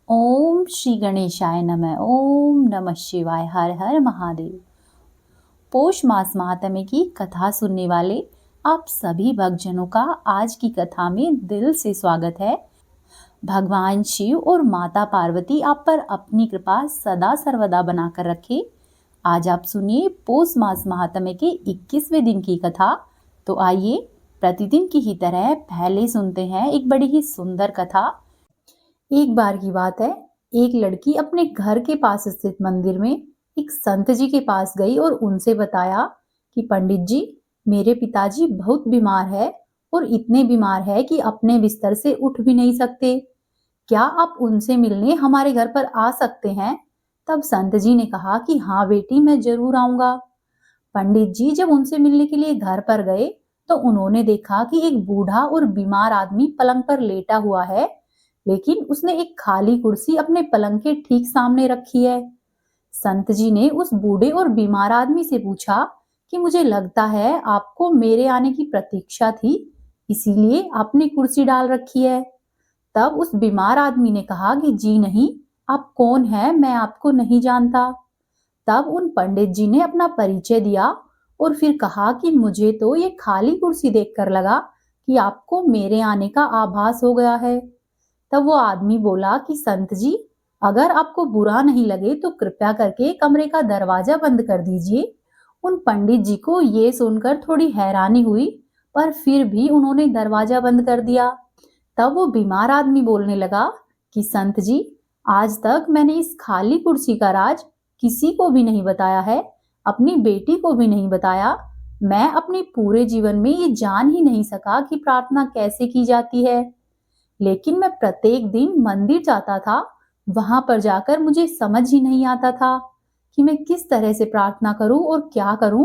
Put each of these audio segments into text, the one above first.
ओम श्री गणेशाय नमः। ओम नमः शिवाय। हर हर महादेव। पौष मास महात्म्य की कथा सुनने वाले आप सभी भक्तजनों का आज की कथा में दिल से स्वागत है। भगवान शिव और माता पार्वती आप पर अपनी कृपा सदा सर्वदा बनाकर रखे। आज आप सुनिए पौष मास महात्म्य के 21वें दिन की कथा। तो आइए प्रतिदिन की ही तरह पहले सुनते हैं एक बड़ी ही सुंदर कथा। एक बार की बात है, एक लड़की अपने घर के पास स्थित मंदिर में एक संत जी के पास गई और उनसे बताया कि पंडित जी, मेरे पिताजी बहुत बीमार है और इतने बीमार है कि अपने बिस्तर से उठ भी नहीं सकते। क्या आप उनसे मिलने हमारे घर पर आ सकते हैं? तब संत जी ने कहा कि हाँ बेटी, मैं जरूर आऊंगा। पंडित जी जब उनसे मिलने के लिए घर पर गए तो उन्होंने देखा कि एक बूढ़ा और बीमार आदमी पलंग पर लेटा हुआ है, लेकिन उसने एक खाली कुर्सी अपने पलंग के ठीक सामने रखी है। संत जी ने उस बूढ़े और बीमार आदमी से पूछा कि मुझे लगता है आपको मेरे आने की प्रतीक्षा थी, इसीलिए आपने कुर्सी डाल रखी है। तब उस बीमार आदमी ने कहा कि जी नहीं, आप कौन हैं, मैं आपको नहीं जानता। तब उन पंडित जी ने अपना परिचय दिया और फिर कहा कि मुझे तो ये खाली कुर्सी देखकर लगा कि आपको मेरे आने का आभास हो गया है। तब वो आदमी बोला कि संत जी, अगर आपको बुरा नहीं लगे तो कृपया करके कमरे का दरवाजा बंद कर दीजिए। उन पंडित जी को ये सुनकर थोड़ी हैरानी हुई, पर फिर भी उन्होंने दरवाजा बंद कर दिया। तब वो बीमार आदमी बोलने लगा कि संत जी, आज तक मैंने इस खाली कुर्सी का राज किसी को भी नहीं बताया है, अपनी बेटी को भी नहीं बताया। मैं अपने पूरे जीवन में ये जान ही नहीं सका कि प्रार्थना कैसे की जाती है। लेकिन मैं प्रत्येक दिन मंदिर जाता था, वहां पर जाकर मुझे समझ ही नहीं आता था कि मैं किस तरह से प्रार्थना करूं और क्या करूं।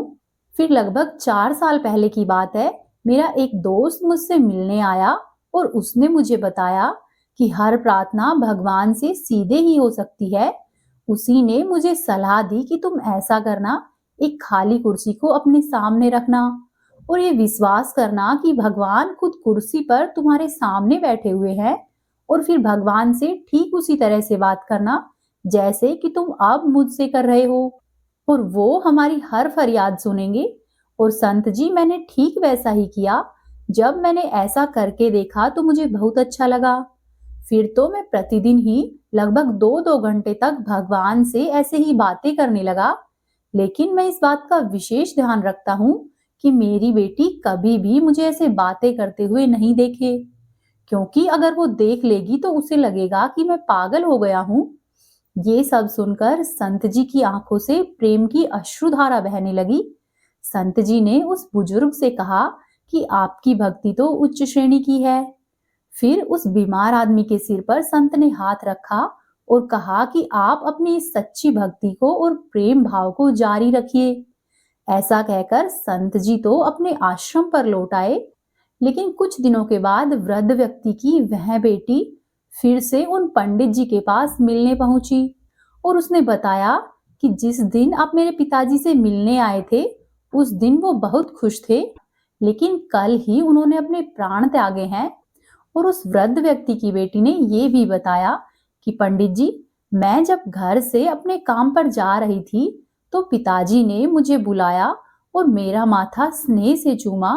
फिर लगभग 4 साल पहले की बात है, मेरा एक दोस्त मुझसे मिलने आया और उसने मुझे बताया कि हर प्रार्थना भगवान से सीधे ही हो सकती है। उसी ने मुझे सलाह दी कि तुम ऐसा करना, एक खाली कुर्सी को अपने सामने रखना और ये विश्वास करना कि भगवान खुद कुर्सी पर तुम्हारे सामने बैठे हुए हैं, और फिर भगवान से ठीक उसी तरह से बात करना जैसे कि तुम अब मुझसे कर रहे हो, और वो हमारी हर फरियाद सुनेंगे। और संत जी, मैंने ठीक वैसा ही किया। जब मैंने ऐसा करके देखा तो मुझे बहुत अच्छा लगा। फिर तो मैं प्रतिदिन ही लगभग 2-2 घंटे तक भगवान से ऐसे ही बातें करने लगा। लेकिन मैं इस बात का विशेष ध्यान रखता हूँ कि मेरी बेटी कभी भी मुझे ऐसे बातें करते हुए नहीं देखे, क्योंकि अगर वो देख लेगी तो उसे लगेगा कि मैं पागल हो गया हूँ। ये सब सुनकर संत जी की आंखों से प्रेम की अश्रुधारा बहने लगी। संत जी ने उस बुजुर्ग से कहा कि आपकी भक्ति तो उच्च श्रेणी की है। फिर उस बीमार आदमी के सिर पर संत ने हाथ रखा और कहा कि आप अपनी इस सच्ची भक्ति को और प्रेम भाव को जारी रखिए। ऐसा कहकर संत जी तो अपने आश्रम पर लौट आए। लेकिन कुछ दिनों के बाद वृद्ध व्यक्ति की वह बेटी फिर से उन पंडित जी के पास मिलने पहुंची और उसने बताया कि जिस दिन आप मेरे पिताजी से मिलने आए थे, उस दिन वो बहुत खुश थे, लेकिन कल ही उन्होंने अपने प्राण त्यागे हैं। और उस वृद्ध व्यक्ति की बेटी ने ये भी बताया कि पंडित जी, मैं जब घर से अपने काम पर जा रही थी तो पिताजी ने मुझे बुलाया और मेरा माथा स्नेह से चूमा।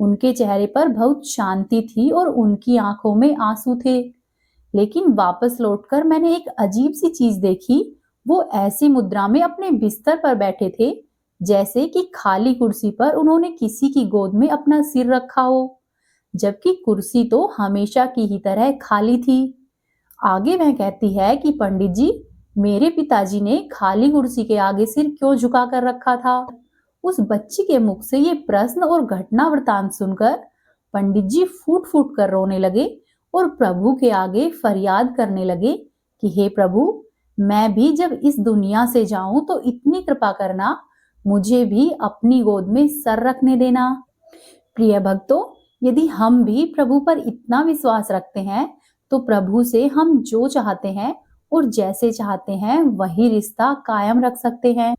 उनके चेहरे पर बहुत शांति थी और उनकी आंखों में आंसू थे। लेकिन वापस लौटकर मैंने एक अजीब सी चीज देखी। वो ऐसी मुद्रा में अपने बिस्तर पर बैठे थे जैसे कि खाली कुर्सी पर उन्होंने किसी की गोद में अपना सिर रखा हो, जबकि कुर्सी तो हमेशा की ही तरह खाली थी। आगे वह कहती है कि पंडित जी, मेरे पिताजी ने खाली कुर्सी के आगे सिर क्यों झुका कर रखा था? उस बच्ची के मुख से ये प्रश्न और घटना वृतांत सुनकर पंडित जी फूट फूट कर रोने लगे और प्रभु के आगे फरियाद करने लगे कि हे प्रभु, मैं भी जब इस दुनिया से जाऊं तो इतनी कृपा करना, मुझे भी अपनी गोद में सर रखने देना। प्रिय भक्तों, यदि हम भी प्रभु पर इतना विश्वास रखते हैं तो प्रभु से हम जो चाहते हैं और जैसे चाहते हैं वही रिश्ता कायम रख सकते हैं।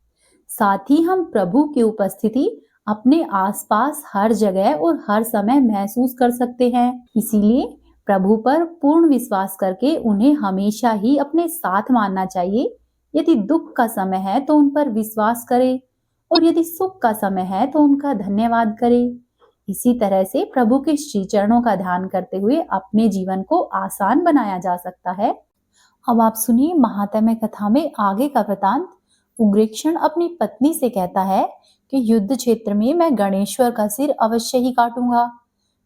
साथ ही हम प्रभु की उपस्थिति अपने आसपास हर जगह और हर समय महसूस कर सकते हैं। इसीलिए प्रभु पर पूर्ण विश्वास करके उन्हें हमेशा ही अपने साथ मानना चाहिए। यदि दुख का समय है तो उन पर विश्वास करें और यदि सुख का समय है तो उनका धन्यवाद करें। इसी तरह से प्रभु के श्री चरणों का ध्यान करते हुए अपने जीवन को आसान बनाया जा सकता है। अब आप सुनिए महात्म्य कथा में आगे का वृतांत। उग्रेक्षण अपनी पत्नी से कहता है कि युद्ध क्षेत्र में मैं गणेश्वर का सिर अवश्य ही काटूंगा,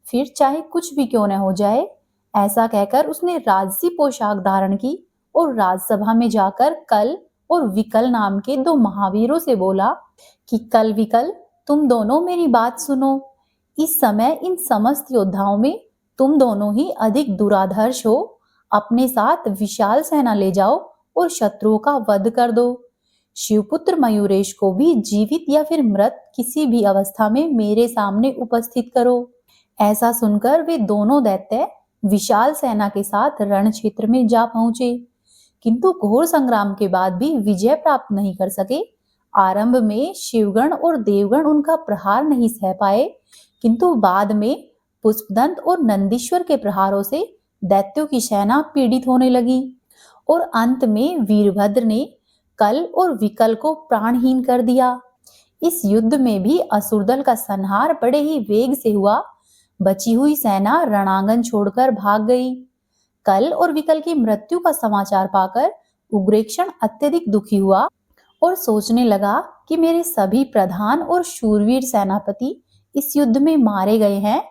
फिर चाहे कुछ भी क्यों न हो जाए। ऐसा कहकर उसने राजसी पोशाक धारण की और राजसभा में जाकर कल और विकल नाम के दो महावीरों से बोला कि कल विकल, तुम दोनों मेरी बात सुनो। इस समय इन समस्त योद्धाओं में तुम दोनों ही अधिक दुराधर्ष हो। अपने साथ विशाल सेना ले जाओ और शत्रुओं का वध कर दो। शिवपुत्र मयूरेश को भी जीवित या फिर मृत किसी भी अवस्था में मेरे सामने उपस्थित करो। ऐसा सुनकर वे दोनों दैत्य विशाल सेना के साथ रण क्षेत्र में जा पहुंचे, किंतु घोर संग्राम के बाद भी विजय प्राप्त नहीं कर सके। आरंभ में शिवगण और देवगण उनका प्रहार नहीं सह पाए, किंतु बाद में पुष्पदंत और नंदीश्वर के प्रहारों से दैत्यों की सेना पीड़ित होने लगी और अंत में वीरभद्र ने कल और विकल को प्राणहीन कर दिया। इस युद्ध में भी असुरदल का संहार बड़े ही वेग से हुआ। बची हुई सेना रणांगन छोड़कर भाग गई। कल और विकल की मृत्यु का समाचार पाकर उग्रेक्षण अत्यधिक दुखी हुआ और सोचने लगा कि मेरे सभी प्रधान और शूरवीर सेनापति इस युद्ध में मारे गए हैं।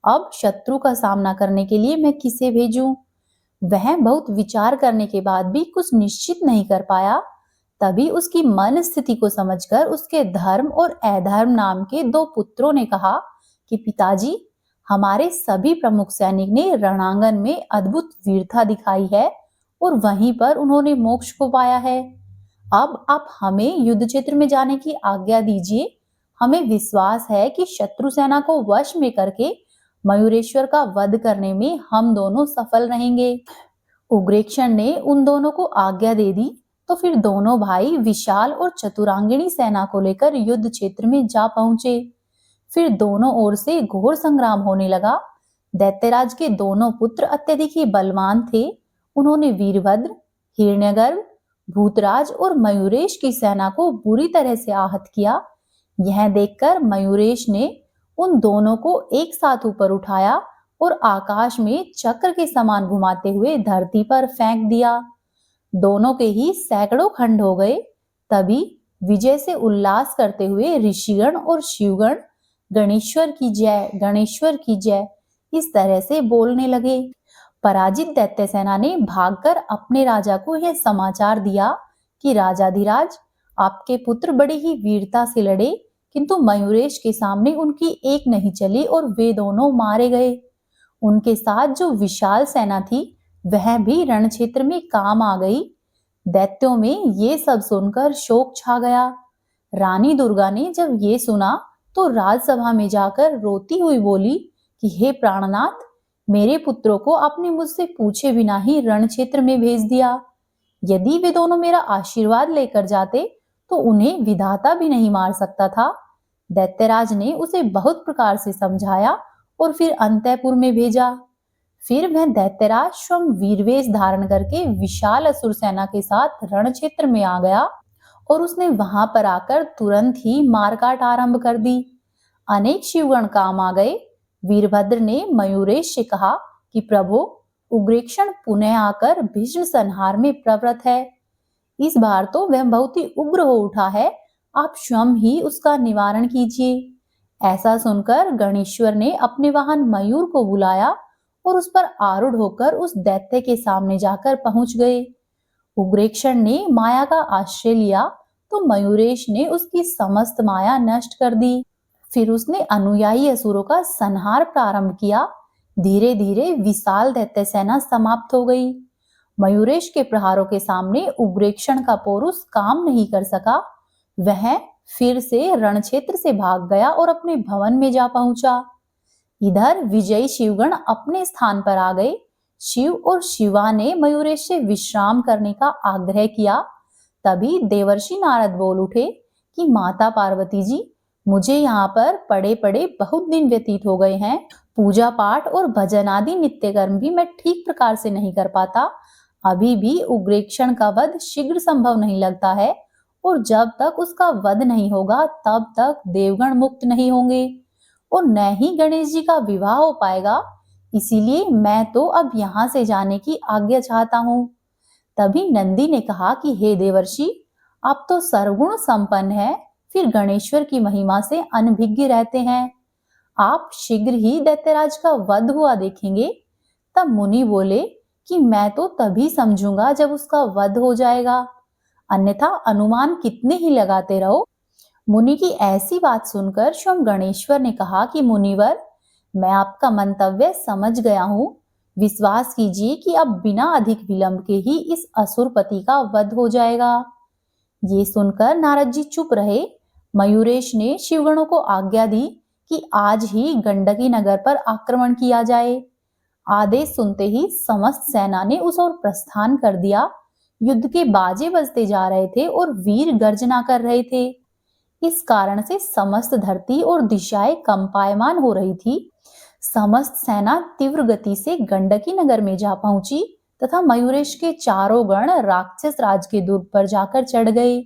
अब शत्रु का सामना करने के लिए मैं किसे भेजूं? वह बहुत विचार करने के बाद भी कुछ निश्चित नहीं कर पाया। तभी उसकी मन स्थिति को समझकर उसके धर्म और अधर्म नाम के दो पुत्रों ने कहा कि पिताजी, हमारे सभी प्रमुख सैनिक ने रणांगन में अद्भुत वीरता दिखाई है और वहीं पर उन्होंने मोक्ष को पाया है। अब आप हमें युद्ध क्षेत्र में जाने की आज्ञा दीजिए। हमें विश्वास है कि शत्रु सेना को वश में करके मयूरेश्वर का वध करने में हम दोनों सफल रहेंगे। उग्रेक्षण ने उन दोनों को आज्ञा दे दी तो फिर दोनों भाई विशाल और चतुरांगिणी सेना को लेकर युद्ध क्षेत्र में जा पहुंचे। फिर दोनों ओर से घोर संग्राम होने लगा। दैत्यराज के दोनों पुत्र अत्यधिक ही बलवान थे। उन्होंने वीरभद्र, हिरण्यगर्भ, भूतराज और मयूरेश की सेना को बुरी तरह से आहत किया। यह देखकर मयूरेश ने उन दोनों को एक साथ ऊपर उठाया और आकाश में चक्र के समान घुमाते हुए धरती पर फेंक दिया। दोनों के ही सैकड़ों खंड हो गए। तभी विजय से उल्लास करते हुए ऋषिगण और शिवगण गणेश्वर की जय, गणेश्वर की जय इस तरह से बोलने लगे। पराजित दैत्य सेना ने भागकर अपने राजा को यह समाचार दिया कि राजाधिराज, आपके पुत्र बड़ी ही वीरता से लड़े, किंतु मयूरेश के सामने उनकी एक नहीं चली और वे दोनों मारे गए। उनके साथ जो विशाल सेना थी वह भी रण क्षेत्र में काम आ गई। दैत्यों में ये सब सुनकर शोक छा गया। रानी दुर्गा ने जब ये सुना तो राजसभा में जाकर रोती हुई बोली कि हे प्राणनाथ, मेरे पुत्रों को आपने मुझसे पूछे बिना ही रण क्षेत्र में भेज दिया। यदि वे दोनों मेरा आशीर्वाद लेकर जाते तो उन्हें विधाता भी नहीं मार सकता था। दैत्यराज ने उसे बहुत प्रकार से समझाया और फिर अंतःपुर में भेजा। फिर वह दैत्यराज स्वयं वीरवेश धारण करके विशाल असुर सेना के साथ रण क्षेत्र में आ गया और उसने वहां पर आकर तुरंत ही मारकाट आरंभ कर दी। अनेक शिवगण काम आ गए। वीरभद्र ने मयूरेश से कहा कि प्रभु, उग्रेक्षण पुनः आकर भीषण संहार में प्रवृत्त है। इस बार तो वह बहुत ही उग्र हो उठा है, आप स्वयं ही उसका निवारण कीजिए। ऐसा सुनकर गणेश्वर ने अपने वाहन मयूर को बुलाया और उस पर आरूढ़ होकर उस दैत्य के सामने जाकर पहुंच गए। उग्रेक्षण ने माया का आश्रय लिया तो मयूरेश ने उसकी समस्त माया नष्ट कर दी। फिर उसने अनुयायी असुरों का संहार प्रारंभ किया। धीरे धीरे विशाल दैत्य सेना समाप्त हो गई। मयूरेश के प्रहारों के सामने उग्रेक्षण का पौरुष काम नहीं कर सका। वह फिर से रण क्षेत्र से भाग गया और अपने भवन में जा पहुंचा। इधर विजयी शिवगण अपने स्थान पर आ गए। शिव और शिवा ने मयूरेश से विश्राम करने का आग्रह किया। तभी देवर्षि नारद बोल उठे कि माता पार्वती जी, मुझे यहाँ पर पड़े पड़े बहुत दिन व्यतीत हो गए हैं, पूजा पाठ और भजन आदि नित्य कर्म भी मैं ठीक प्रकार से नहीं कर पाता। अभी भी उग्रेक्षण का वध शीघ्र संभव नहीं लगता है, और जब तक उसका वध नहीं होगा तब तक देवगण मुक्त नहीं होंगे और न ही गणेश जी का विवाह हो पाएगा। इसीलिए मैं तो अब यहाँ से जाने की आज्ञा चाहता हूँ। तभी नंदी ने कहा कि हे देवर्षि, आप तो सर्वगुण संपन्न है, फिर गणेश्वर की महिमा से अनभिज्ञ रहते हैं। आप शीघ्र ही दैत्यराज का वध हुआ देखेंगे। तब मुनि बोले कि मैं तो तभी समझूंगा जब उसका वध हो जाएगा, अन्यथा अनुमान कितने ही लगाते रहो। मुनि की ऐसी बात सुनकर स्वयं गणेश्वर ने कहा कि मुनिवर, मैं आपका मंतव्य समझ गया हूँ। विश्वास कीजिए कि अब बिना अधिक विलंब के ही इस असुरपति का वध हो जाएगा। ये सुनकर नारद जी चुप रहे। मयूरेश ने शिवगणों को आज्ञा दी कि आज ही गंडकी नगर पर आक्रमण किया जाए। आदेश सुनते ही समस्त सेना ने उस ओर प्रस्थान कर दिया। युद्ध के बाजे बजते जा रहे थे और वीर गर्जना कर रहे थे। इस कारण से समस्त धरती और दिशाएं कंपायमान हो रही थी। समस्त सेना तीव्र गति से गंडकी नगर में जा पहुंची तथा मयूरेश के चारों गण राक्षस राज के दुर्ग पर जाकर चढ़ गए।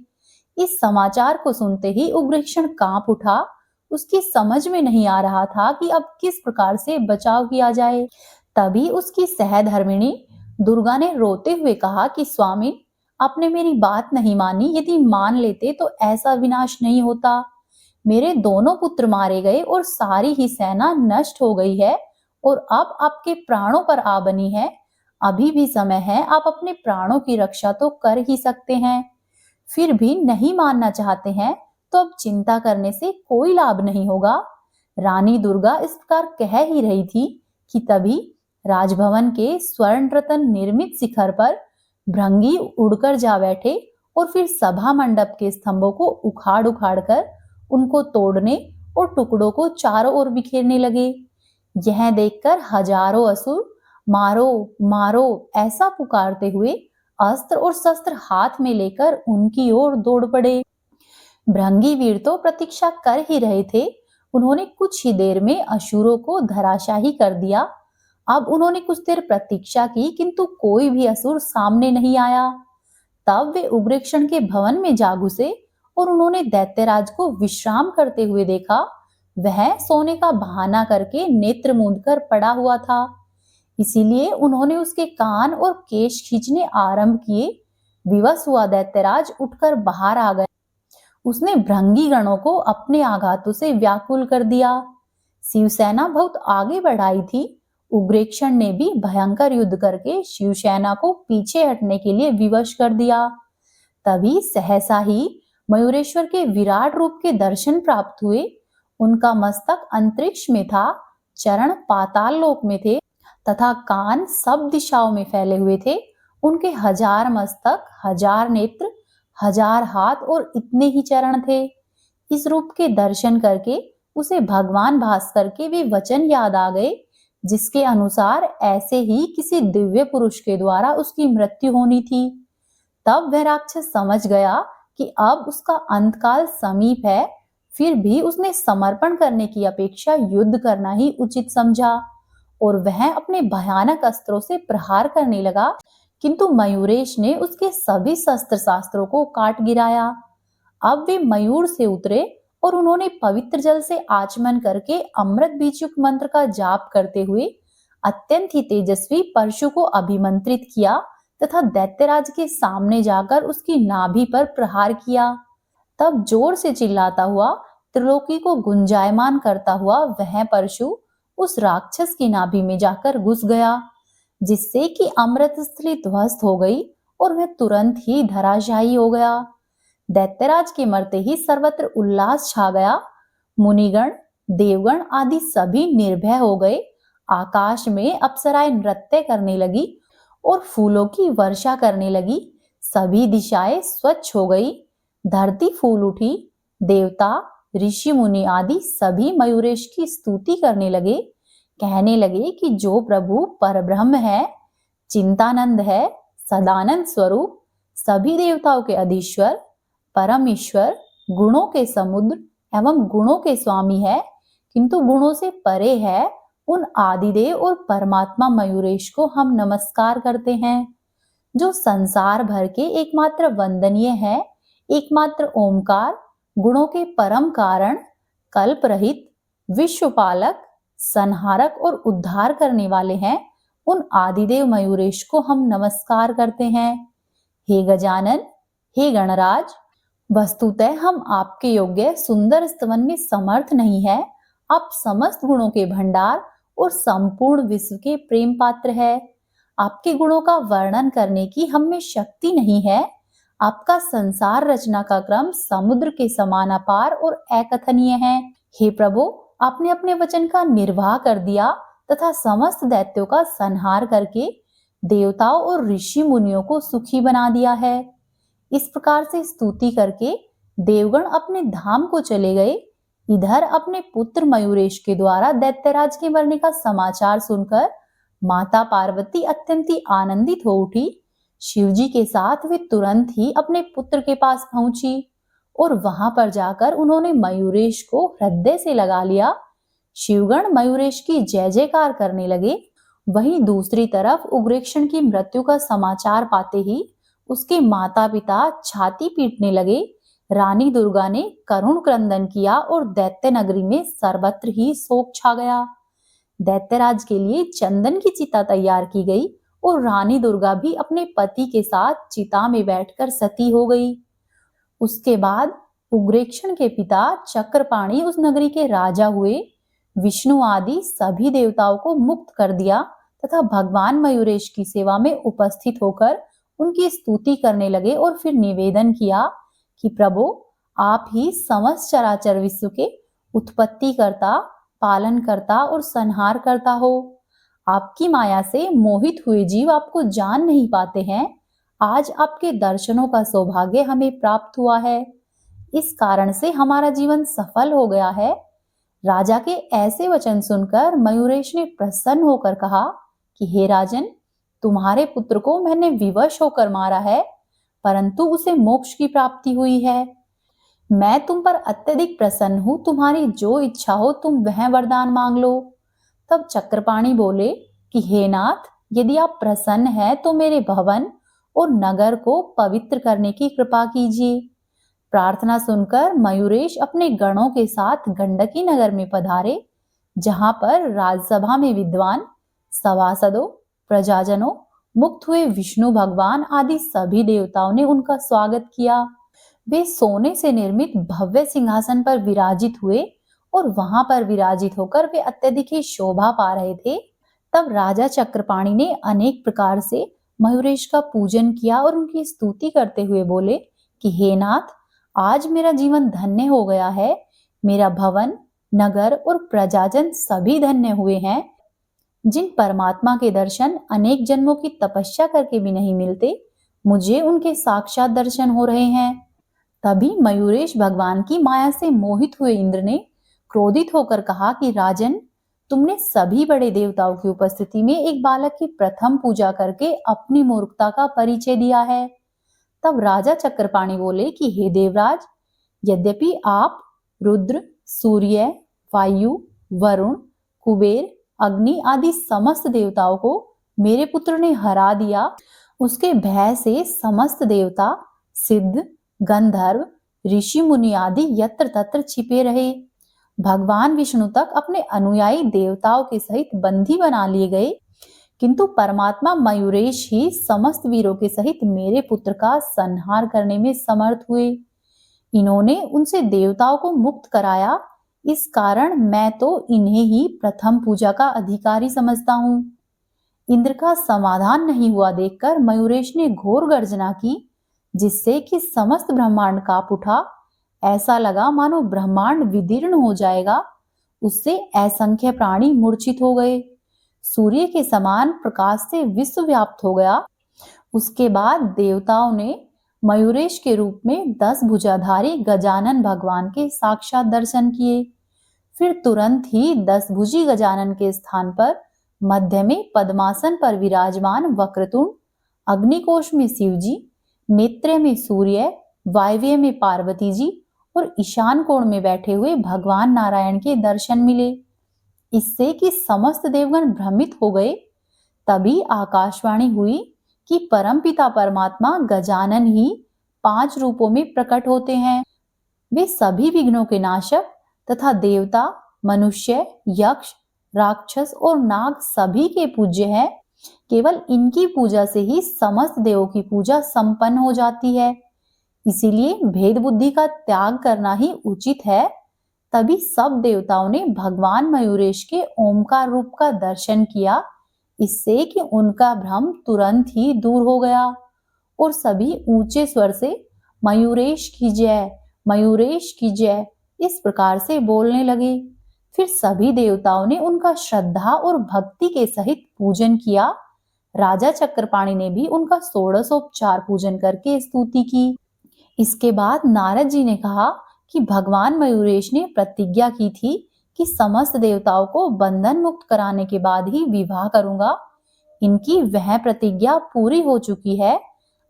इस समाचार को सुनते ही उग्रसेन कांप उठा। उसकी समझ में नहीं आ रहा था कि अब किस प्रकार से बचाव किया जाए। तभी उसकी सहधर्मिणी दुर्गा ने रोते हुए कहा कि स्वामी, आपने मेरी बात नहीं मानी। यदि मान लेते तो ऐसा विनाश नहीं होता। मेरे दोनों पुत्र मारे गए और सारी ही सेना नष्ट हो गई है, और अब आपके प्राणों पर आ बनी है। अभी भी समय है, आप अपने प्राणों की रक्षा तो कर ही सकते हैं। फिर भी नहीं मानना चाहते हैं तो अब चिंता करने से कोई लाभ नहीं होगा। रानी दुर्गा इस प्रकार कह ही रही थी कि तभी राजभवन के स्वर्ण रत्न निर्मित शिखर पर भृंगी उड़कर जा बैठे और फिर सभा मंडप के स्तंभों को उखाड़ उखाड़ कर उनको तोड़ने और टुकड़ों को चारों ओर बिखेरने लगे। यह देखकर हजारों असुर मारो मारो ऐसा पुकारते हुए अस्त्र और शस्त्र हाथ में लेकर उनकी ओर दौड़ पड़े। भृंगी वीर तो प्रतीक्षा कर ही रहे थे। उन्होंने कुछ ही देर में असुरों को धराशाही कर दिया। अब उन्होंने कुछ देर प्रतीक्षा की, किंतु कोई भी असुर सामने नहीं आया। तब वे उग्रसेन के भवन में जा घुसे और उन्होंने दैत्यराज को विश्राम करते हुए देखा। वह सोने का बहाना करके नेत्र मूंद कर पड़ा हुआ था। इसीलिए उन्होंने उसके कान और केश खींचने आरंभ किए। विवश हुआ दैत्यराज उठकर बाहर आ गया। उसने भृंगी गणों को अपने आघातों से व्याकुल कर दिया। शिवसेना बहुत आगे बढ़ाई थी। उग्रसेन ने भी भयंकर युद्ध करके शिवसेना को पीछे हटने के लिए विवश कर दिया। तभी सहसा ही मयूरेश्वर के विराट रूप के दर्शन प्राप्त हुए। उनका मस्तक अंतरिक्ष में था, चरण पाताल लोक में थे तथा कान सब दिशाओं में फैले हुए थे। उनके 1000 मस्तक, 1000 नेत्र, 1000 हाथ और इतने ही चरण थे। इस रूप के दर्शन करके उसे भगवान भास्कर के वे वचन याद आ गए, जिसके अनुसार ऐसे ही किसी दिव्य पुरुष के द्वारा उसकी मृत्यु होनी थी। तब वह राक्षस समझ गया कि अब उसका अंतकाल समीप है। फिर भी उसने समर्पण करने की अपेक्षा युद्ध करना ही उचित समझा और वह अपने भयानक अस्त्रों से प्रहार करने लगा। किंतु मयूरेश ने उसके सभी शस्त्र शास्त्रों को काट गिराया। अब वे मयूर से उतरे और उन्होंने पवित्र जल से आचमन करके अमृत बीजयुक्त मंत्र का जाप करते हुए अत्यंत ही तेजस्वी परशु को अभिमंत्रित किया तथा दैत्यराज के सामने जाकर उसकी नाभि पर प्रहार किया। तब जोर से चिल्लाता हुआ, त्रिलोकी को गुंजायमान करता हुआ वह परशु उस राक्षस की नाभि में जाकर घुस गया, जिससे कि अमृत स्थली ध्वस्त हो गई और वह तुरंत ही धराशायी हो गया। दैत्यराज के मरते ही सर्वत्र उल्लास छा गया। मुनिगण, देवगण आदि सभी निर्भय हो गए। आकाश में अप्सराएं नृत्य करने लगी और फूलों की वर्षा करने लगी। सभी दिशाएं स्वच्छ हो गई, धरती फूल उठी। देवता, ऋषि मुनि आदि सभी मयूरेश की स्तुति करने लगे। कहने लगे कि जो प्रभु परब्रह्म है, चिंतानंद है, सदानंद स्वरूप, सभी देवताओं के अधीश्वर, परम ईश्वर, गुणों के समुद्र एवं गुणों के स्वामी है, किंतु गुणों से परे है उन आदिदेव और परमात्मा मयूरेश को हम नमस्कार करते हैं, जो संसार भर के एकमात्र वंदनीय है, एकमात्र ओमकार, गुणों के परम कारण, कल्प रहित, विश्वपालक, संहारक और उद्धार करने वाले हैं। उन आदिदेव मयूरेश को हम नमस्कार करते हैं। हे गजानन, हे गणराज, वस्तुतः हम आपके योग्य सुंदर स्तवन में समर्थ नहीं है। आप समस्त गुणों के भंडार और संपूर्ण विश्व के प्रेम पात्र है। आपके गुणों का वर्णन करने की हम में शक्ति नहीं है। आपका संसार रचना का क्रम समुद्र के समान अपार और अकथनीय है। हे प्रभु, आपने अपने वचन का निर्वाह कर दिया तथा समस्त दैत्यों का संहार करके देवताओं और ऋषि मुनियों को सुखी बना दिया है। इस प्रकार से स्तुति करके देवगण अपने धाम को चले गए। इधर अपने पुत्र मयूरेश के द्वारा दैत्यराज के मरने का समाचार सुनकर माता पार्वती अत्यंत ही आनंदित हो उठी। शिवजी के साथ वे तुरंत ही अपने पुत्र के पास पहुंची और वहां पर जाकर उन्होंने मयूरेश को हृदय से लगा लिया। शिवगण मयूरेश की जय जयकार करने लगे। वहीं दूसरी तरफ उग्रेक्षण की मृत्यु का समाचार पाते ही उसके माता पिता छाती पीटने लगे। रानी दुर्गा ने करुण क्रंदन किया और दैत्य नगरी में सर्वत्र ही शोक छा गया। दैत्यराज के लिए चंदन की चिता तैयार की गई और रानी दुर्गा भी अपने पति के साथ चिता में बैठकर सती हो गई। उसके बाद उग्रेक्षण के पिता चक्रपाणि उस नगरी के राजा हुए। विष्णु आदि सभी देवताओं को मुक्त कर दिया तथा भगवान मयूरेश की सेवा में उपस्थित होकर उनकी स्तुति करने लगे और फिर निवेदन किया कि प्रभु, आप ही समस्त चराचर विश्व के उत्पत्ति करता, पालन करता और संहार करता हो। आपकी माया से मोहित हुए जीव आपको जान नहीं पाते हैं। आज आपके दर्शनों का सौभाग्य हमें प्राप्त हुआ है। इस कारण से हमारा जीवन सफल हो गया है। राजा के ऐसे वचन सुनकर मयूरेश ने प्रसन्न होकर कहा कि हे राजन, तुम्हारे पुत्र को मैंने विवश होकर मारा है, परंतु उसे मोक्ष की प्राप्ति हुई है। मैं तुम पर अत्यधिक प्रसन्न हूं। तुम्हारी जो इच्छा हो तुम वह वरदान मांग लो। तब चक्रपाणि बोले कि हे नाथ, यदि आप प्रसन्न हैं तो मेरे भवन और नगर को पवित्र करने की कृपा कीजिए। प्रार्थना सुनकर मयूरेश अपने गणों के साथ गंडकी नगर में पधारे, जहां पर राजसभा में विद्वान, सभासदों, प्रजाजनों, मुक्त हुए विष्णु भगवान आदि सभी देवताओं ने उनका स्वागत किया। वे सोने से निर्मित भव्य सिंहासन पर विराजित हुए और वहां पर विराजित होकर वे अत्यधिक ही शोभा पा रहे थे। तब राजा चक्रपाणि ने अनेक प्रकार से मयूरेश का पूजन किया और उनकी स्तुति करते हुए बोले कि हे नाथ, आज मेरा जीवन धन्य हो गया है। मेरा भवन, नगर और प्रजाजन सभी धन्य हुए हैं। जिन परमात्मा के दर्शन अनेक जन्मों की तपस्या करके भी नहीं मिलते, मुझे उनके साक्षात दर्शन हो रहे हैं। तभी मयूरेश भगवान की माया से मोहित हुए इंद्र ने क्रोधित होकर कहा कि राजन, तुमने सभी बड़े देवताओं की उपस्थिति में एक बालक की प्रथम पूजा करके अपनी मूर्खता का परिचय दिया है। तब राजा चक्रपाणि बोले कि हे देवराज, यद्यपि आप रुद्र, सूर्य, वायु, वरुण, कुबेर, अग्नि आदि समस्त देवताओं को मेरे पुत्र ने हरा दिया, उसके भय से समस्त देवता, सिद्ध, गंधर्व, ऋषि मुनि आदि यत्र तत्र छिपे रहे। भगवान विष्णु तक अपने अनुयायी देवताओं के सहित बंदी बना लिए गए, किंतु परमात्मा मयूरेश ही समस्त वीरों के सहित मेरे पुत्र का संहार करने में समर्थ हुए। इन्होंने उनसे देवताओं को मुक्त कराया। इस कारण मैं तो इन्हें ही प्रथम पूजा का अधिकारी समझता हूँ। इंद्र का समाधान नहीं हुआ देखकर मयूरेश ने घोर गर्जना की, जिससे कि समस्त ब्रह्मांड कांप उठा। ऐसा लगा मानो ब्रह्मांड विदीर्ण हो जाएगा। उससे असंख्य प्राणी मूर्छित हो गए। सूर्य के समान प्रकाश से विश्व व्याप्त हो गया। उसके बाद देवताओं ने मयूरेश के रूप में 10 भुजाधारी गजानन भगवान के साक्षात दर्शन किए। फिर तुरंत ही 10 भुजी गजानन के स्थान पर मध्य में पद्मासन पर विराजमान वक्रतुंड, अग्निकोश में शिवजी, नेत्र में सूर्य, वायव्य में पार्वती जी और ईशान कोण में बैठे हुए भगवान नारायण के दर्शन मिले। इससे कि समस्त देवगण भ्रमित हो गए। तभी आकाशवाणी हुई कि परमपिता परमात्मा गजानन ही 5 रूपों में प्रकट होते हैं। वे सभी विघ्नों के नाशक तथा देवता, मनुष्य, यक्ष, राक्षस और नाग सभी के पूज्य हैं। केवल इनकी पूजा से ही समस्त देवों की पूजा संपन्न हो जाती है। इसीलिए भेद बुद्धि का त्याग करना ही उचित है। तभी सब देवताओं ने भगवान मयूरेश के ओमकार रूप का दर्शन किया, इससे कि उनका भ्रम तुरंत ही दूर हो गया और सभी ऊंचे स्वर से मयूरेश की जय, मयूरेश की जय इस प्रकार से बोलने लगे। फिर सभी देवताओं ने उनका श्रद्धा और भक्ति के सहित पूजन किया। राजा चक्रपाणि ने भी उनका षोडशोपचार पूजन करके स्तुति की। इसके बाद नारद जी ने कहा कि भगवान मयूरेश ने प्रतिज्ञा की थी कि समस्त देवताओं को बंधन मुक्त कराने के बाद ही विवाह करूंगा। इनकी वह प्रतिज्ञा पूरी हो चुकी है,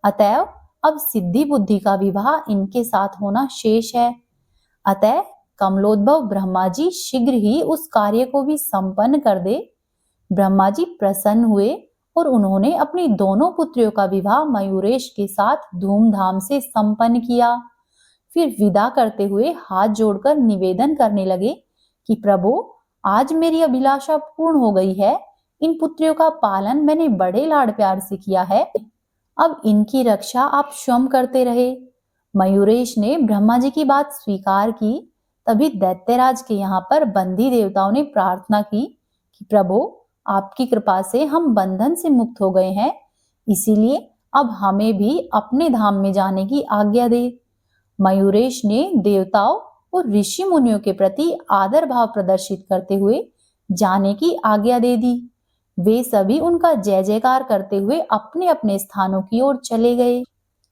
अतएव अब सिद्धि बुद्धि का विवाह इनके साथ होना शेष है। अतः कमलोद्भव ब्रह्मा जी शीघ्र ही उस कार्य को भी संपन्न कर दे। ब्रह्मा जी प्रसन्न हुए और उन्होंने अपनी दोनों पुत्रियों का विवाह मयूरेश के साथ धूमधाम से संपन्न किया। फिर विदा करते हुए हाथ जोड़कर निवेदन करने लगे कि प्रभु, आज मेरी अभिलाषा पूर्ण हो गई है। इन पुत्रियों का पालन मैंने बड़े लाड़ प्यार से किया है, अब इनकी रक्षा आप स्वयं करते रहे। मयूरेश ने ब्रह्मा जी की बात स्वीकार की। तभी दैत्यराज के यहाँ पर बंदी देवताओं ने प्रार्थना की कि प्रभु, आपकी कृपा से हम बंधन से मुक्त हो गए हैं, इसीलिए अब हमें भी अपने धाम में जाने की आज्ञा दे। मयूरेश ने देवताओं और ऋषि मुनियों के प्रति आदर भाव प्रदर्शित करते हुए जाने की आज्ञा दे दी। वे सभी उनका जय जयकार करते हुए अपने अपने स्थानों की ओर चले गए।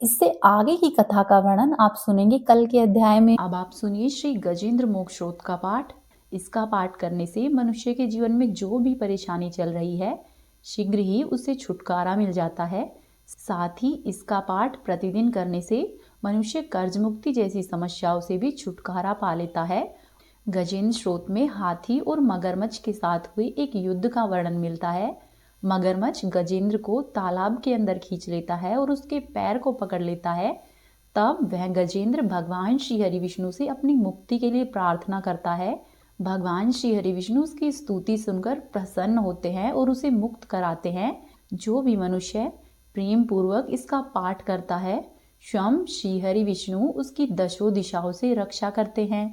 इससे आगे की कथा का वर्णन आप सुनेंगे कल के अध्याय में। अब आप सुनिए श्री गजेंद्र मोक्ष श्रोत का पाठ। इसका पाठ करने से मनुष्य के जीवन में जो भी परेशानी चल रही है, शीघ्र ही उसे छुटकारा मिल जाता है। साथ ही इसका पाठ प्रतिदिन करने से मनुष्य कर्ज मुक्ति जैसी समस्याओं से भी छुटकारा पा लेता है। गजेंद्र श्रोत में हाथी और मगरमच्छ के साथ हुए एक युद्ध का वर्णन मिलता है। मगरमच्छ गजेंद्र को तालाब के अंदर खींच लेता है और उसके पैर को पकड़ लेता है। तब वह गजेंद्र भगवान श्री हरि विष्णु से अपनी मुक्ति के लिए प्रार्थना करता है। भगवान श्री हरि विष्णु उसकी स्तुति सुनकर प्रसन्न होते हैं और उसे मुक्त कराते हैं। जो भी मनुष्य प्रेम पूर्वक इसका पाठ करता है, स्वयं श्री हरि विष्णु उसकी दशों दिशाओं से रक्षा करते हैं।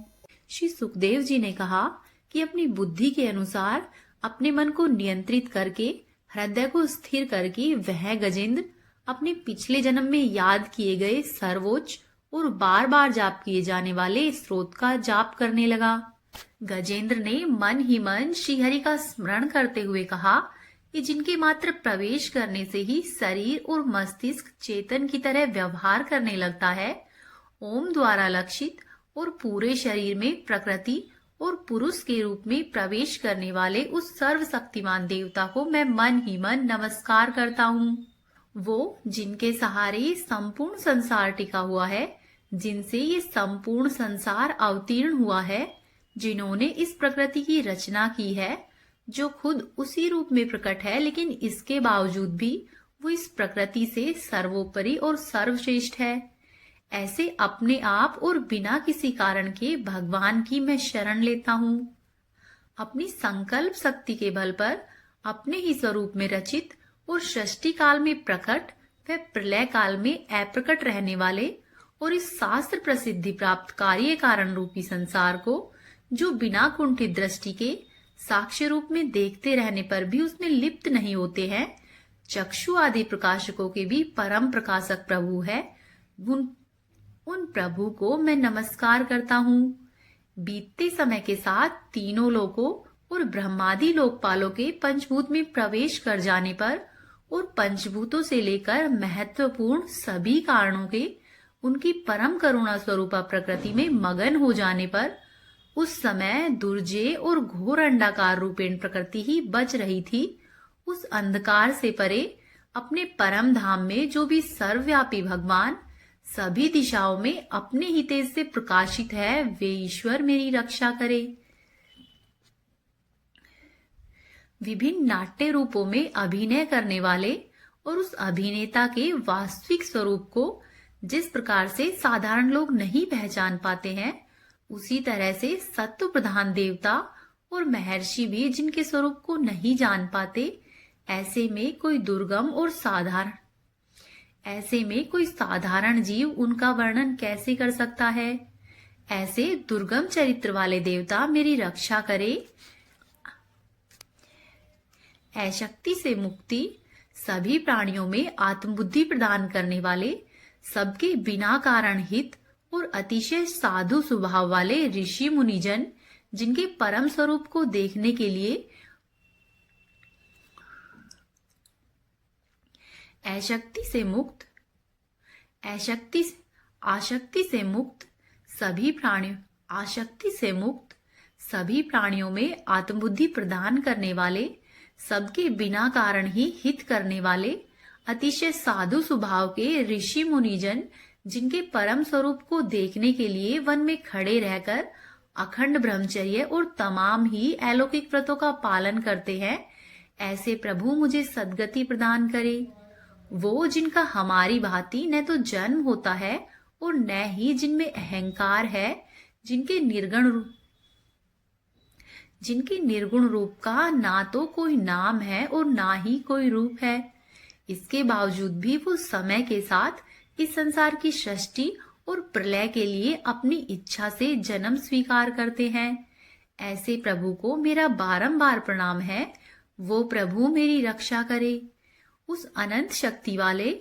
श्री सुखदेव जी ने कहा कि अपनी बुद्धि के अनुसार अपने मन को नियंत्रित करके हृदय को स्थिर करके वह गजेंद्र अपने पिछले जन्म में याद किए गए सर्वोच्च और बार बार जाप किए जाने वाले स्रोत का जाप करने लगा। गजेंद्र ने मन ही मन श्रीहरि का स्मरण करते हुए कहा कि जिनके मात्र प्रवेश करने से ही शरीर और मस्तिष्क चेतन की तरह व्यवहार करने लगता है, ओम द्वारा लक्षित और पूरे शरीर में प्रकृति और पुरुष के रूप में प्रवेश करने वाले उस सर्वशक्तिमान देवता को मैं मन ही मन नमस्कार करता हूँ। वो जिनके सहारे संपूर्ण संसार टिका हुआ है, जिनसे ये संपूर्ण संसार अवतीर्ण हुआ है, जिन्होंने इस प्रकृति की रचना की है, जो खुद उसी रूप में प्रकट है, लेकिन इसके बावजूद भी वो इस प्रकृति से सर्वोपरि और सर्वश्रेष्ठ है। ऐसे अपने आप और बिना किसी कारण के भगवान की मैं शरण लेता हूँ। अपनी संकल्प शक्ति के बल पर अपने ही स्वरूप में रचित और सृष्टि काल में प्रकट व प्रलय काल में अप्रकट रहने वाले और इस शास्त्र प्रसिद्धि प्राप्त कार्य कारण रूपी संसार को, जो बिना कुंठित दृष्टि के साक्ष्य रूप में देखते रहने पर भी उसमें लिप्त नहीं होते हैं, चक्षु आदि प्रकाशकों के भी परम प्रकाशक प्रभु है, उन प्रभु को मैं नमस्कार करता हूँ। बीतते समय के साथ तीनों लोकों और ब्रह्मादि लोकपालों के पंचभूत में प्रवेश कर जाने पर और पंचभूतों से लेकर महत्वपूर्ण सभी कारणों के उनकी परम करुणा स्वरूपा प्रकृति में मगन हो जाने पर उस समय दुर्जय और घोर अंडाकार रूपेण प्रकृति ही बच रही थी। उस अंधकार से परे अपने परम धाम में जो भी सर्वव्यापी भगवान सभी दिशाओं में अपने ही तेज से प्रकाशित है, वे ईश्वर मेरी रक्षा करे। विभिन्न नाट्य रूपों में अभिनय करने वाले और उस अभिनेता के वास्तविक स्वरूप को जिस प्रकार से साधारण लोग नहीं पहचान पाते हैं, उसी तरह से सत्व प्रधान देवता और महर्षि भी जिनके स्वरूप को नहीं जान पाते, ऐसे में कोई साधारण जीव उनका वर्णन कैसे कर सकता है। ऐसे दुर्गम चरित्र वाले देवता मेरी रक्षा करे। अशक्ति से मुक्ति, सभी प्राणियों में आत्मबुद्धि प्रदान करने वाले, सबके बिना कारण हित और अतिशय साधु स्वभाव वाले ऋषि मुनिजन, जिनके परम स्वरूप को देखने के लिए आसक्ति से मुक्त सभी प्राणियों में आत्मबुद्धि प्रदान करने वाले, सबके बिना कारण ही हित करने वाले, अतिशय साधु स्वभाव के ऋषि मुनिजन, जिनके परम स्वरूप को देखने के लिए वन में खड़े रहकर अखंड ब्रह्मचर्य और तमाम ही अलौकिक व्रतों का पालन करते हैं, ऐसे प्रभु मुझे सद्गति प्रदान करे। वो जिनका हमारी भांति न तो जन्म होता है और न ही जिनमें अहंकार है, जिनके निर्गुण रूप का ना तो कोई नाम है और ना ही कोई रूप है, इसके बावजूद भी वो समय के साथ इस संसार की सृष्टि और प्रलय के लिए अपनी इच्छा से जन्म स्वीकार करते हैं। ऐसे प्रभु को मेरा बारंबार प्रणाम है। वो प्रभु मेरी रक्षा करे। उस अनंत शक्ति वाले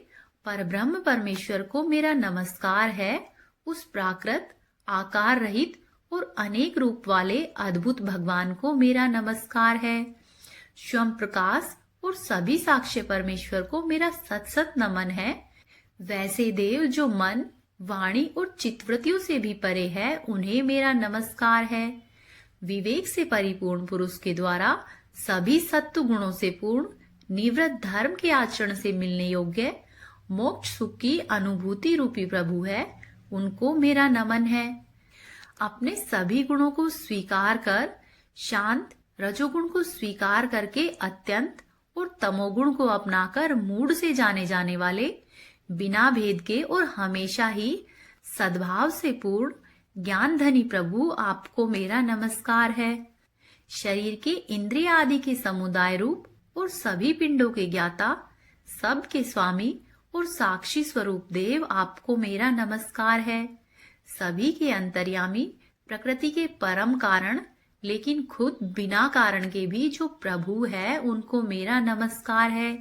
परब्रह्म परमेश्वर को मेरा नमस्कार है। उस प्राकृत, आकार रहित और अनेक रूप वाले अद्भुत भगवान को मेरा नमस्कार है। स्वयं प्रकाश और सभी साक्ष्य परमेश्वर को मेरा सत सत नमन है। वैसे देव जो मन, वाणी और चित्तवृत्तियों से भी परे है, उन्हें मेरा नमस्कार है। विवेक से परिपूर्ण पुरुष के द्वारा सभी सत्व गुणों से पूर्ण, निवृत्त धर्म के आचरण से मिलने योग्य, मोक्ष सुख की अनुभूति रूपी प्रभु है, उनको मेरा नमन है। अपने सभी गुणों को स्वीकार कर, शांत रजोगुण को स्वीकार करके अत्यंत और तमोगुण को अपनाकर मूढ़ से जाने जाने वाले, बिना भेद के और हमेशा ही सद्भाव से पूर्ण ज्ञान धनी प्रभु, आपको मेरा नमस्कार है। शरीर के इंद्रिय आदि के समुदाय रूप और सभी पिंडों के ज्ञाता, सब के स्वामी और साक्षी स्वरूप देव, आपको मेरा नमस्कार है। सभी के अंतर्यामी, प्रकृति के परम कारण, लेकिन खुद बिना कारण के भी जो प्रभु है, उनको मेरा नमस्कार है।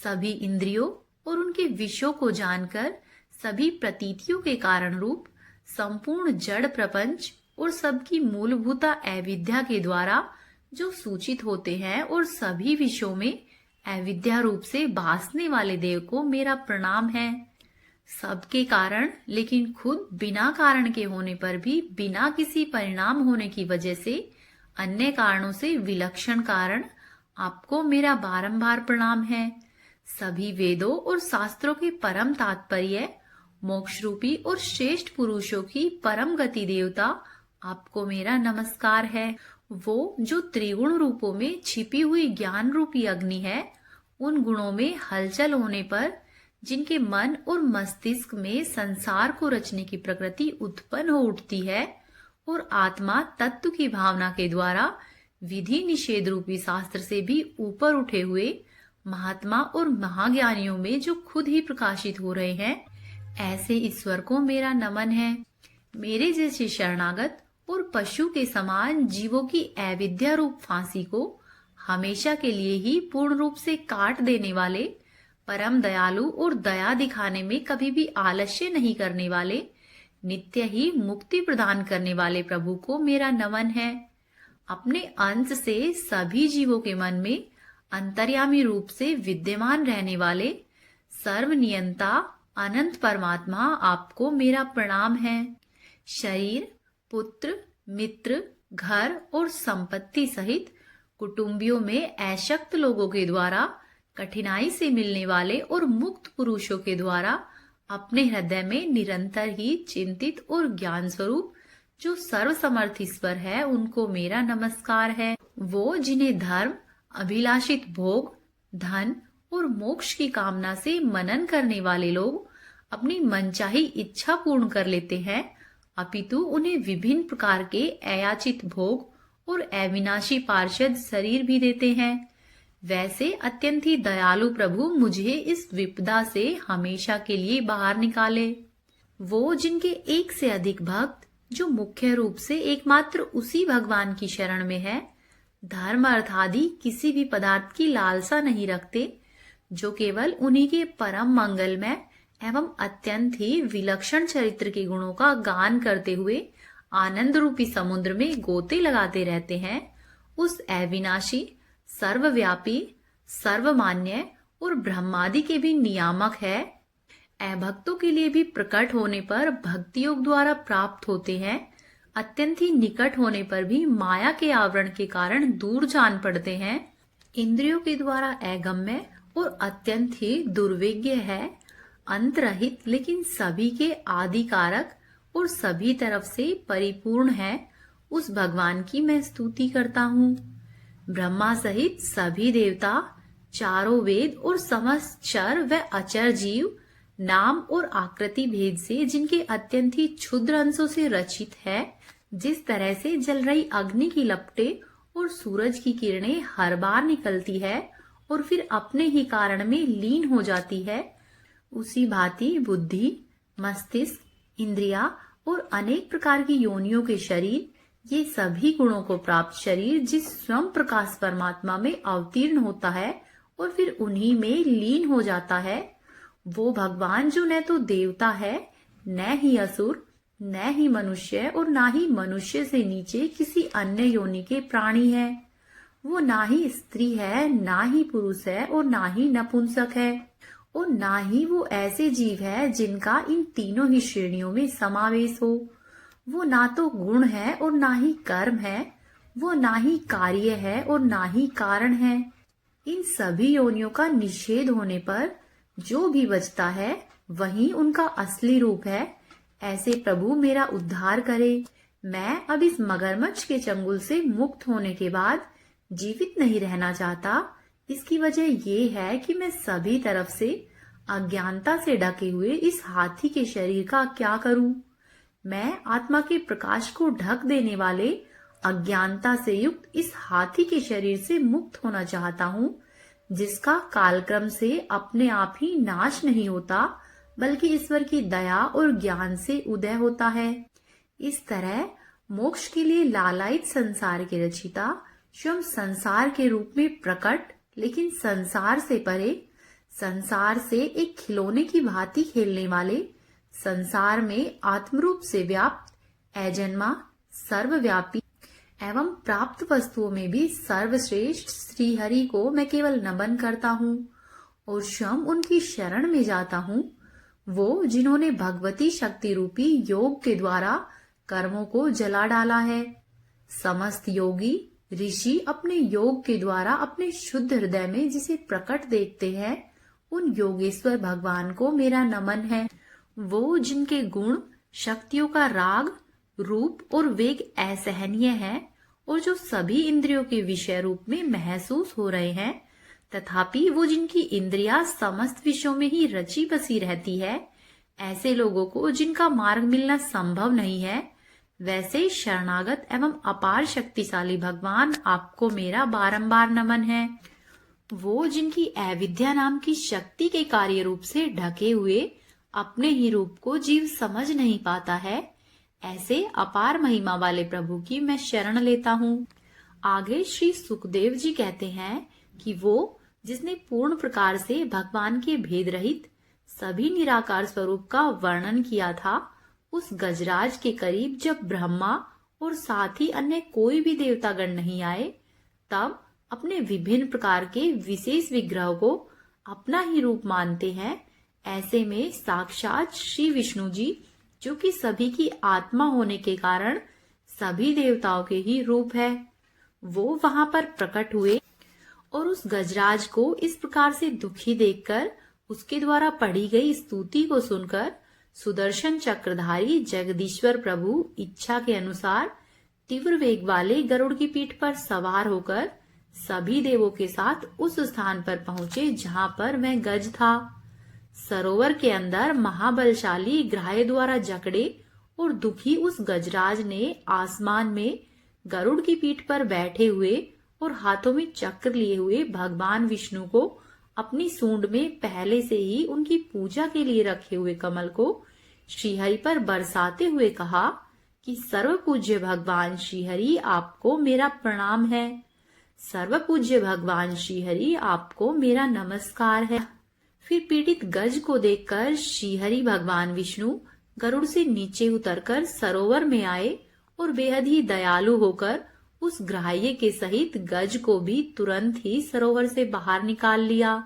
सभी इंद्रियों और उनके विषयों को जानकर सभी प्रतीतियों के कारण रूप, संपूर्ण जड़ प्रपंच और सबकी मूलभूता अविद्या के द्वारा जो सूचित होते हैं और सभी विषयों में अविद्या रूप से भासने वाले देव को मेरा प्रणाम है। सबके कारण, लेकिन खुद बिना कारण के होने पर भी बिना किसी परिणाम होने की वजह से अन्य कारणों से विलक्षण कारण, आपको मेरा बारंबार प्रणाम है। सभी वेदों और शास्त्रों के परम तात्पर्य, मोक्ष रूपी और श्रेष्ठ पुरुषों की परम गति देवता, आपको मेरा नमस्कार है। वो जो त्रिगुण रूपों में छिपी हुई ज्ञान रूपी अग्नि है, उन गुणों में हलचल होने पर जिनके मन और मस्तिष्क में संसार को रचने की प्रकृति उत्पन्न हो उठती है और आत्मा तत्व की भावना के द्वारा विधि निषेध रूपी शास्त्र से भी ऊपर उठे हुए महात्मा और महाज्ञानियों में जो खुद ही प्रकाशित हो रहे हैं, ऐसे ईश्वर को मेरा नमन है। मेरे जैसे शरणागत और पशु के समान जीवों की अविद्या रूप फांसी को हमेशा के लिए ही पूर्ण रूप से काट देने वाले, परम दयालु और दया दिखाने में कभी भी आलस्य नहीं करने वाले, नित्य ही मुक्ति प्रदान करने वाले प्रभु को मेरा नमन है। अपने अंश से सभी जीवों के मन में अंतर्यामी रूप से विद्यमान रहने वाले सर्वनियंता अनंत परमात्मा, आपको मेरा प्रणाम है। शरीर, पुत्र, मित्र, घर और संपत्ति सहित कुटुंबियों में अशक्त लोगों के द्वारा कठिनाई से मिलने वाले और मुक्त पुरुषों के द्वारा अपने हृदय में निरंतर ही चिंतित और ज्ञान स्वरूप जो सर्वसमर्थ ईश्वर है, उनको मेरा नमस्कार है। वो जिन्हें धर्म, अभिलाषित भोग, धन और मोक्ष की कामना से मनन करने वाले लोग अपनी मनचाही इच्छा पूर्ण कर लेते हैं, अपितु उन्हें विभिन्न प्रकार के अयाचित भोग और अविनाशी पार्षद शरीर भी देते हैं। वैसे अत्यंत ही दयालु प्रभु मुझे इस विपदा से हमेशा के लिए बाहर निकाले। वो जिनके एक से अधिक भक्त, जो मुख्य रूप से एकमात्र उसी भगवान की शरण में है, धर्म अर्थ आदि किसी भी पदार्थ की लालसा नहीं रखते, जो केवल उन्हीं के परम मंगलमय एवं अत्यंत ही विलक्षण चरित्र के गुणों का गान करते हुए आनंद रूपी समुद्र में गोते लगाते रहते हैं, उस अविनाशी, सर्वव्यापी, सर्वमान्य और ब्रह्मादि के भी नियामक है, अभक्तों के लिए भी प्रकट होने पर भक्ति योग द्वारा प्राप्त होते हैं, अत्यंत ही निकट होने पर भी माया के आवरण के कारण दूर जान पड़ते हैं, इंद्रियों के द्वारा अगम्य और अत्यंत ही दुर्विज्ञ है, अंतरहित लेकिन सभी के आदि कारक और सभी तरफ से परिपूर्ण है, उस भगवान की मैं स्तुति करता हूँ। ब्रह्मा सहित सभी देवता, चारों वेद और समस्त चर व अचर जीव नाम और आकृति भेद से जिनके अत्यंत ही क्षुद्र अंशों से रचित है, जिस तरह से जल रही अग्नि की लपटें और सूरज की किरणें हर बार निकलती है और फिर अपने ही कारण में लीन हो जाती है, उसी भांति बुद्धि, मस्तिष्क, इंद्रिया और अनेक प्रकार की योनियों के शरीर, ये सभी गुणों को प्राप्त शरीर जिस स्वयं प्रकाश परमात्मा में अवतीर्ण होता है और फिर उन्हीं में लीन हो जाता है, वो भगवान जो न तो देवता है, न ही असुर, न ही मनुष्य और ना ही मनुष्य से नीचे किसी अन्य योनि के प्राणी है, वो ना ही स्त्री है, ना ही पुरुष है और ना ही नपुंसक है, और ना ही वो ऐसे जीव है जिनका इन तीनों ही श्रेणियों में समावेश हो। वो ना तो गुण है और ना ही कर्म है, वो ना ही कार्य है और ना ही कारण है। इन सभी योनियों का निषेध होने पर जो भी बचता है वही उनका असली रूप है। ऐसे प्रभु मेरा उद्धार करे। मैं अब इस मगरमच्छ के चंगुल से मुक्त होने के बाद जीवित नहीं रहना चाहता। इसकी वजह ये है कि मैं सभी तरफ से अज्ञानता से ढके हुए इस हाथी के शरीर का क्या करूं? मैं आत्मा के प्रकाश को ढक देने वाले अज्ञानता से युक्त इस हाथी के शरीर से मुक्त होना चाहता हूँ, जिसका कालक्रम से अपने आप ही नाश नहीं होता, बल्कि ईश्वर की दया और ज्ञान से उदय होता है। इस तरह मोक्ष के लिए लालायित संसार के रचिता स्वयं संसार के रूप में प्रकट, लेकिन संसार से परे, संसार से एक खिलौने की भांति खेलने वाले, संसार में आत्मरूप से व्याप्त, अजन्मा, सर्वव्यापी एवं प्राप्त वस्तुओं में भी सर्वश्रेष्ठ श्री हरि को मैं केवल नमन करता हूँ और स्वयं उनकी शरण में जाता हूँ। वो जिन्होंने भगवती शक्ति रूपी योग के द्वारा कर्मों को जला डाला है। समस्त योगी ऋषि अपने योग के द्वारा अपने शुद्ध हृदय में जिसे प्रकट देखते हैं, उन योगेश्वर भगवान को मेरा नमन है। वो जिनके गुण, शक्तियों का राग, रूप और वेग असहनीय है और जो सभी इंद्रियों के विषय रूप में महसूस हो रहे हैं, तथापि वो जिनकी इंद्रियां समस्त विषयों में ही रची बसी रहती है, ऐसे लोगों को जिनका मार्ग मिलना संभव नहीं है, वैसे शरणागत एवं अपार शक्तिशाली भगवान आपको मेरा बारंबार नमन है। वो जिनकी अविद्या नाम की शक्ति के कार्य रूप से ढके हुए अपने ही रूप को जीव समझ नहीं पाता है, ऐसे अपार महिमा वाले प्रभु की मैं शरण लेता हूँ। आगे श्री सुखदेव जी कहते हैं कि वो जिसने पूर्ण प्रकार से भगवान के भेद रहित सभी निराकार स्वरूप का वर्णन किया था, उस गजराज के करीब जब ब्रह्मा और साथ ही अन्य कोई भी देवतागण नहीं आए, तब अपने विभिन्न प्रकार के विशेष विग्रह को अपना ही रूप मानते हैं। ऐसे में साक्षात श्री विष्णु जी, जो कि सभी की आत्मा होने के कारण सभी देवताओं के ही रूप है, वो वहां पर प्रकट हुए और उस गजराज को इस प्रकार से दुखी देखकर उसके द्वारा पढ़ी गई स्तुति को सुनकर सुदर्शन चक्रधारी जगदीश्वर प्रभु इच्छा के अनुसार तीव्र वेग वाले गरुड़ की पीठ पर सवार होकर सभी देवों के साथ उस स्थान पर पहुंचे जहां पर वह गज था। सरोवर के अंदर महाबलशाली ग्राह्य द्वारा जकड़े और दुखी उस गजराज ने आसमान में गरुड़ की पीठ पर बैठे हुए और हाथों में चक्र लिए हुए भगवान विष्णु को अपनी सूंड में पहले से ही उनकी पूजा के लिए रखे हुए कमल को श्रीहरि पर बरसाते हुए कहा कि सर्व पूज्य भगवान श्रीहरि आपको मेरा प्रणाम है। सर्व पूज्य भगवान श्रीहरि आपको मेरा नमस्कार है। फिर पीड़ित गज को देखकर श्रीहरि भगवान विष्णु गरुड़ से नीचे उतरकर सरोवर में आए और बेहद ही दयालु होकर उस ग्राह्य के सहित गज को भी तुरंत ही सरोवर से बाहर निकाल लिया।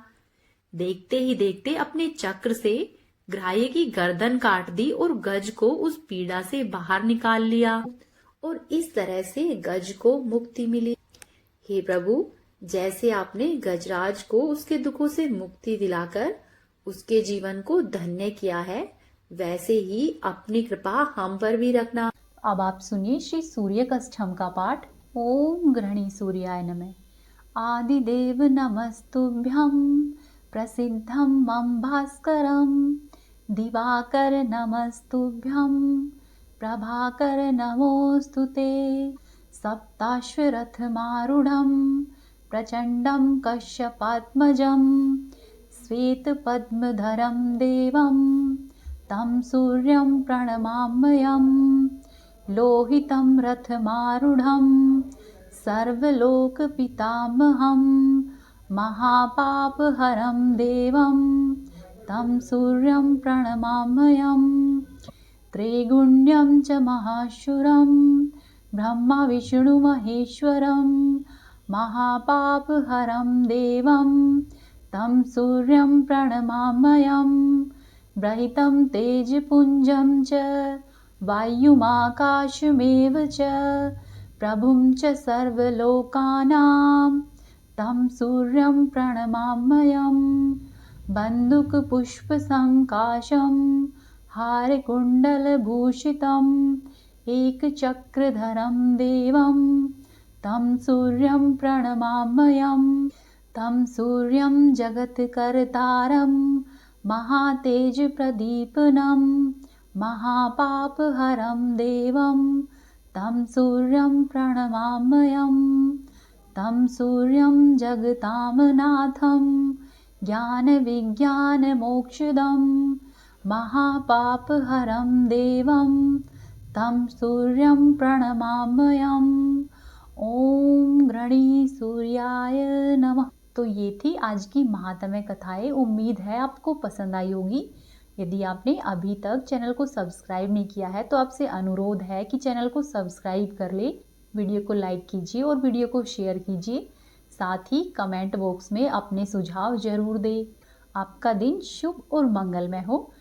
देखते ही देखते अपने चक्र से ग्राह्य की गर्दन काट दी और गज को उस पीड़ा से बाहर निकाल लिया और इस तरह से गज को मुक्ति मिली। हे प्रभु, जैसे आपने गजराज को उसके दुखों से मुक्ति दिलाकर उसके जीवन को धन्य किया है, वैसे ही अपनी कृपा हम पर भी रखना। अब आप सुनिए श्री सूर्य कष्टम का पाठ। ओम गृहणी सूर्याय नमः। आदिदेव नमस्तुभ्यं प्रसिद्धं मम भास्करं दिवाकर नमस्तुभ्यं प्रभाकर नमोस्तुते। सप्ताश्वरथमारूढं प्रचण्डं कश्यपात्मजं श्वेतपद्मधरं देवं तं सूर्यं प्रणमाम्यहम्। लोहितं रथमारूढं सर्वलोकपितामहं महापापहरं देवं तं सूर्यं प्रणमाम्यहम्। त्रैगुण्यं च महाशूरं ब्रह्मा विष्णुमहेश्वरं महापापहरं देवं तं सूर्यं प्रणमाम्यहम्। ब्रहितं तेजपुञ्जं च वायुमाकाशमेव च प्रभुं च सर्वलोकानां तं सूर्यं प्रणमाम्यहम्। बन्दुकपुष्पसङ्काशं हारकुण्डलभूषितम् एकचक्रधरं देवं तं सूर्यं प्रणमाम्यहम्। तं सूर्यं जगत्कर्तारं महातेजप्रदीपनं महापापहरं देवं तं सूर्यं प्रणमाम्यहम्। तं सूर्यं जगतामनाथं ज्ञानविज्ञानमोक्षदं महापापहरं देवं तं सूर्यं प्रणमाम्यहम्। ओम गृहणी सूर्याय नमः। तो ये थी आज की महात्म्य कथाएं। उम्मीद है आपको पसंद आई होगी। यदि आपने अभी तक चैनल को सब्सक्राइब नहीं किया है तो आपसे अनुरोध है कि चैनल को सब्सक्राइब कर ले, वीडियो को लाइक कीजिए और वीडियो को शेयर कीजिए। साथ ही कमेंट बॉक्स में अपने सुझाव जरूर दें। आपका दिन शुभ और मंगलमय हो।